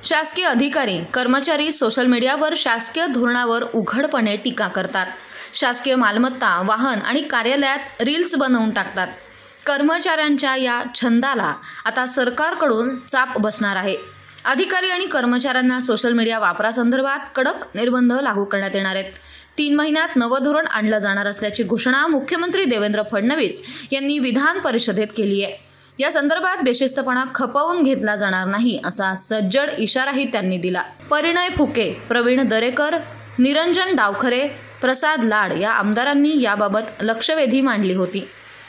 शासकीय अधिकारी कर्मचारी सोशल मीडियावर शासकीय धोरणावर उघडपणे टीका करतात। शासकीय मालमत्ता, वाहन आणि कार्यालयात रील्स बनवून टाकतात। कर्मचाऱ्यांच्या या छंदाला आता सरकारकडून चाप बसणार आहे। अधिकारी आणि कर्मचाऱ्यांना सोशल मीडिया वापरासंदर्भात कडक निर्बंध लागू करण्यात येणार आहेत। 3 महिन्यात नवं धोरण आणलं जाणार असल्याची घोषणा मुख्यमंत्री देवेंद्र फडणवीस यांनी विधान परिषदेत केली आहे। या संदर्भात बेशिस्तपणा खपवून घेतला जाणार नाही असा सज्जड इशाराही त्यांनी दिला। परिणय फुके, प्रवीण दरेकर, निरंजन डावखरे, प्रसाद लाड या आमदारांनी याबाबत लक्षवेधी मांडली होती।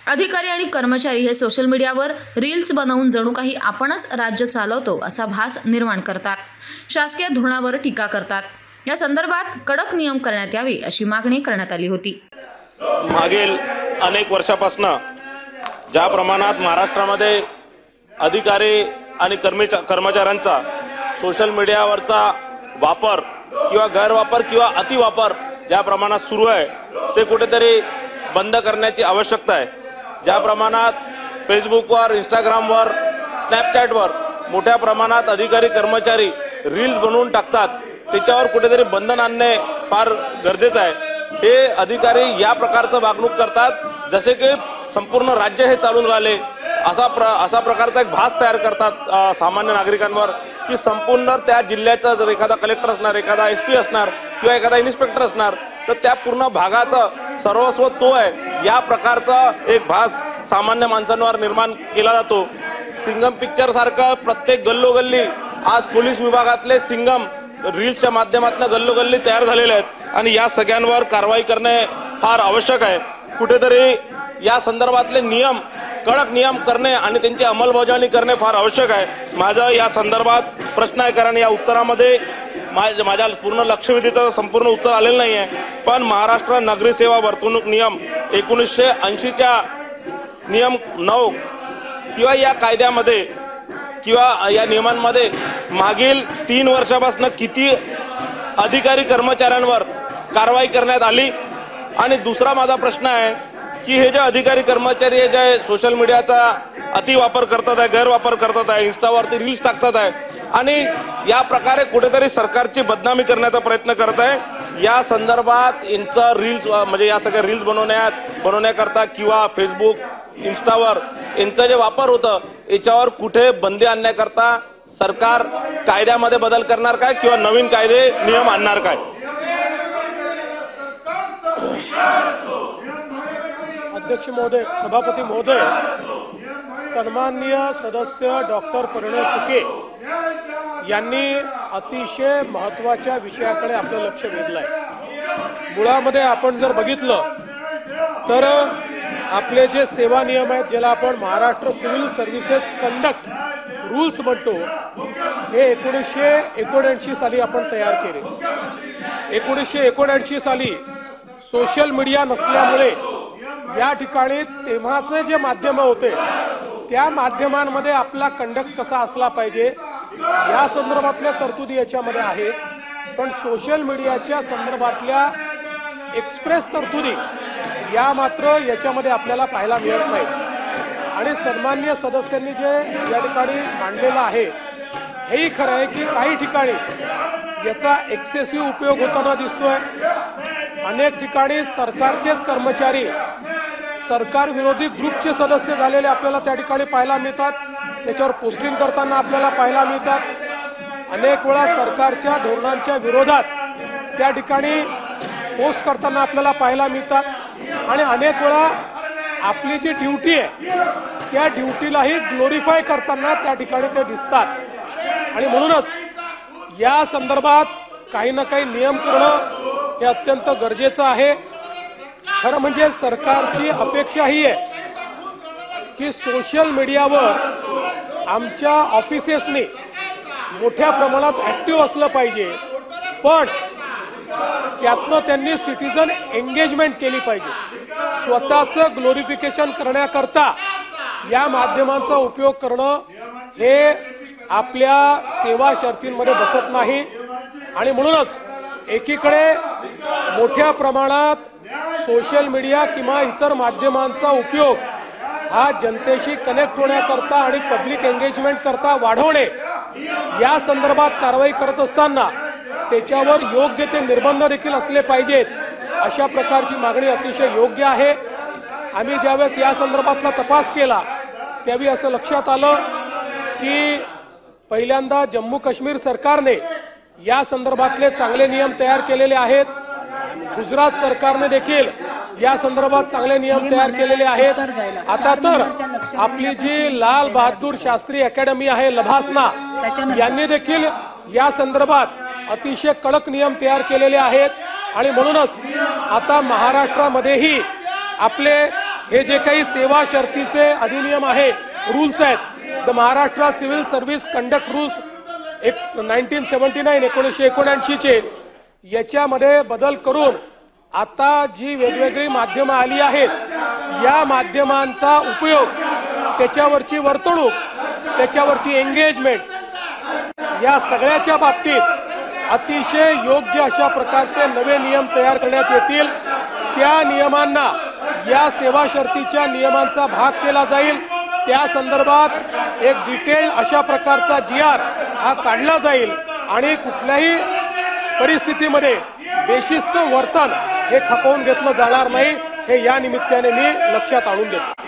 अधिकारी आणि कर्मचारी हे सोशल मीडियावर रील्स बनवून जणू काही आपणच राज्य चालवतो असा भास निर्माण करतात। शासकीय धोरणावर टीका करतात। या संदर्भात कडक नियम करण्यात यावे अशी मागणी करण्यात आली होती। मागील अनेक वर्षापासून ज्या प्रमाणात महाराष्ट्रामध्ये अधिकारी आणि कर्मचाऱ्यांचा सोशल मीडियावरचा वापर किंवा गैरवापर किंवा अतिवापर ज्या प्रमाणात सुरू आहे ते कुठेतरी बंद करण्याची आवश्यकता आहे। ज्या प्रमाणात फेसबुकवर, इंस्टाग्रामवर, स्नॅपचॅटवर मोठ्या प्रमाणात अधिकारी कर्मचारी रील्स बनवून टाकतात, त्याच्यावर कुठेतरी बंधन आणणे फार गरजेचं आहे। हे अधिकारी या प्रकारचं वागणूक करतात जसे की संपूर्ण राज्य हे चालून राहिले असा प्रकारचा एक भास तयार करतात सामान्य नागरिकांवर की संपूर्ण त्या जिल्ह्याचा जर एखादा कलेक्टर असणार, एखादा एसपी असणार किंवा एखादा इन्स्पेक्टर असणार तर त्या पूर्ण भागाचं सर्वस्व तो आहे या प्रकारचा एक भास सामान्य माणसांवर निर्माण केला जातो। सिंगम पिक्चर सारखं प्रत्येक गल्लोगल्ली आज पोलीस विभागातले सिंगम रील्सच्या माध्यमातून गल्लोगल्ली तयार झालेले आहेत आणि या सगळ्यांवर कारवाई करणे फार आवश्यक आहे। कुठेतरी या संदर्भातले नियम, कडक नियम करणे आणि त्यांची अंमलबजावणी करणे फार आवश्यक आहे। माझा या संदर्भात प्रश्न आहे, कारण या उत्तरामध्ये माझ्या पूर्ण लक्षवेधीचं संपूर्ण उत्तर आलेलं नाही आहे। पण महाराष्ट्र नागरी सेवा वर्तणूक नियम 1980च्या नियम 9 किंवा या कायद्यामध्ये किंवा या नियमांमध्ये मागील 3 वर्षापासून किती अधिकारी कर्मचाऱ्यांवर कारवाई करण्यात आली। आणि दुसरा माझा प्रश्न आहे की हे जे अधिकारी कर्मचारी जे सोशल मीडियाचा अतिवापर करतात आहे, गैरवापर करतात आहे, इंस्टावरती रील्स टाकतात आहे आणि या प्रकारे कुठेतरी सरकारची बदनामी करण्याचा प्रयत्न करत आहे। या संदर्भात यांचा रील्स म्हणजे या सगळ्या रील्स बनवण्याकरता किंवा फेसबुक, इंस्टावर यांचा जे वापर होतं याच्यावर कुठे बंदी आणण्याकरता सरकार कायद्यामध्ये बदल करणार काय किंवा नवीन कायदे नियम आणणार काय? अध्यक्ष महोदय, सभापती महोदय, सन्माननीय सदस्य डॉक्टर परिणय फुके यांनी अतिशय महत्त्वाच्या विषयाकडे आपलं लक्ष वेधलं आहे। मुळामध्ये आपण जर बघितलं तर आपले जे सेवा नियम आहेत, ज्याला आपण Maharashtra civil services conduct rules म्हणतो, हे 1979 साली आपण तयार केले। 1979 साली सोशल मीडिया नसल्यामुळे या ठिकाणी तेव्हाचे जे माध्यम होते त्या माध्यमांमध्ये आपला कंडक्ट कसा असला पाहिजे या संदर्भातल्या तरतुदी याच्यामध्ये आहेत। पण सोशल मीडियाच्या संदर्भातल्या एक्सप्रेस तरतुदी या मात्र याच्यामध्ये आपल्याला पाहायला मिळत नाही। आणि सन्माननीय सदस्यांनी जे या ठिकाणी मांडलेलं आहे हेही खरं आहे की काही ठिकाणी याचा एक्सेसिव्ह उपयोग होताना दिसतोय। अनेक ठिकाणी सरकारचेच कर्मचारी सरकार विरोधी ग्रुपचे सदस्य झालेले आपल्याला त्या ठिकाणी पाहायला मिळतात, त्याच्यावर पोस्टिंग करताना आपल्याला पाहायला मिळतात। अनेक वेळा सरकारच्या धोरणांच्या विरोधात त्या ठिकाणी पोस्ट करताना आपल्याला पाहायला मिळतात आणि अनेक वेळा आपली जी ड्युटी आहे त्या ड्युटीलाही ग्लोरीफाय करताना त्या ठिकाणी ते दिसतात। आणि म्हणूनच या संदर्भात काही ना काही नियम करणं हे अत्यंत गरजेचं आहे। खरं म्हणजे सरकारची अपेक्षा ही आहे की सोशल मीडियावर आमच्या ऑफिसेसनी मोठ्या प्रमाणात ऍक्टिव्ह असलं पाहिजे, पण त्यातनं त्यांनी सिटीजन एंगेजमेंट केली पाहिजे। स्वतःचं ग्लोरिफिकेशन करण्याकरता या माध्यमांचा उपयोग करणं हे आपल्या सेवा शर्तींमध्ये बसत नाही। आणि म्हणूनच एकीकडे मोठ्या प्रमाणात सोशल मीडिया किंवा इतर माध्यमांचा उपयोग हा जनतेशी कनेक्ट होण्याकरता आणि पब्लिक एंगेजमेंट करता वाढवणे या संदर्भात कारवाई करत असताना त्याच्यावर योग्य ते निर्बंध देखील असले पाहिजेत, अशा प्रकारची मागणी अतिशय योग्य आहे। आम्ही ज्यावेळेस या संदर्भातला तपास केला त्यावेळी असं लक्षात आलं की पहिल्यांदा जम्मू काश्मीर सरकारने या संदर्भातले चांगले नियम तयार केलेले आहेत, गुजरात सरकारने देखील या संदर्भात चांगले नियम तयार केलेले आहेत। आता तर आपली जी लाल बहादूर शास्त्री अकॅडमी आहे लभासना, यांनी देखील या संदर्भात अतिशय कडक नियम तयार केलेले आहेत आणि म्हणूनच आता महाराष्ट्रामध्येही आपले हे जे काही सेवा शर्तीचे अधिनियम आहे, रूल्स आहेत, the Maharashtra civil service conduct rules 1979 चे, याच्यामध्ये बदल करून आता जी वेगवेगळी माध्यमं आली आहेत या माध्यमांचा उपयोग, त्याच्यावरची वर्तणूक, त्याच्यावरची एंगेजमेंट या सगळ्याच्या बाबतीत अतिशय योग्य अशा प्रकारचे नवे नियम तयार करण्यात येतील। त्या नियमांना या सेवा शर्तीच्या नियमांचा भाग केला जाईल। त्या संदर्भात एक डिटेल अशा प्रकारचा GR हा काढला जाईल आणि कुठल्याही परिस्थितीमध्ये बेशिस्त वर्तन हे खपवून घेतलं जाणार नाही, हे या निमित्ताने मी लक्षात आणून देतो।